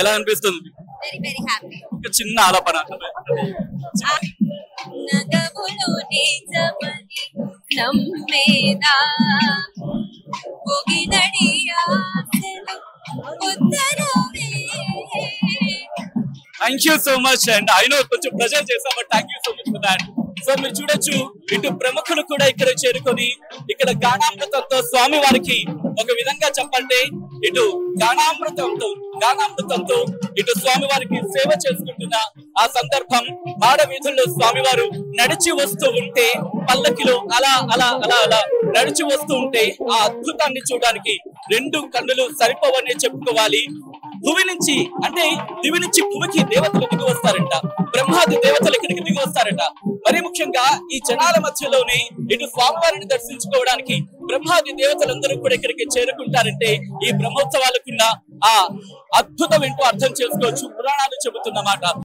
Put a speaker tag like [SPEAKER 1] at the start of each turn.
[SPEAKER 1] ఎలా అనిపిస్తుంది?
[SPEAKER 2] Very very happy.
[SPEAKER 1] ఒక చిన్న ఆలాపన.
[SPEAKER 2] నగములు నిజమని నమ్మేదా పొగినడియాసెను ఉత్తరమే.
[SPEAKER 1] Thank you so much and I know కొంచెం ప్రెజర్ చేసాం but thank you so much for that. So మీరు చూడొచ్చు ఇటు ప్రముఖులు కూడా ఇక్కడ చేరుకొని ఇక్కడ గానామృతంతో స్వామి వారికి ఒక విధంగా చెప్పంటే ఇటు గానామృతంతో ఇటు స్వామి వారికి సేవ చేసుకుంటున్న ఆ సందర్భం మాడ వీధుల్లో స్వామి వారు నడిచి వస్తూ ఉంటే పల్లకిలో అలా అలా అలా అలా నడిచి వస్తూ ఉంటే ఆ అద్భుతాన్ని చూడడానికి రెండు కన్నులు సరిపోవనే చెప్పుకోవాలి. భూమి నుంచి అంటే దివి నుంచి భూమికి దేవతలు దిగి వస్తారంట, బ్రహ్మాది దేవతలు ఇక్కడికి దిగి వస్తారట. మరి ముఖ్యంగా ఈ జనాల మధ్యలోనే ఇటు స్వామివారిని దర్శించుకోవడానికి బ్రహ్మాది దేవతలందరూ కూడా ఇక్కడికి చేరుకుంటారంటే ఈ బ్రహ్మోత్సవాలకున్న ఆ అద్భుతం ఏంటో అర్థం చేసుకోవచ్చు. పురాణాలు చెబుతున్నమాట.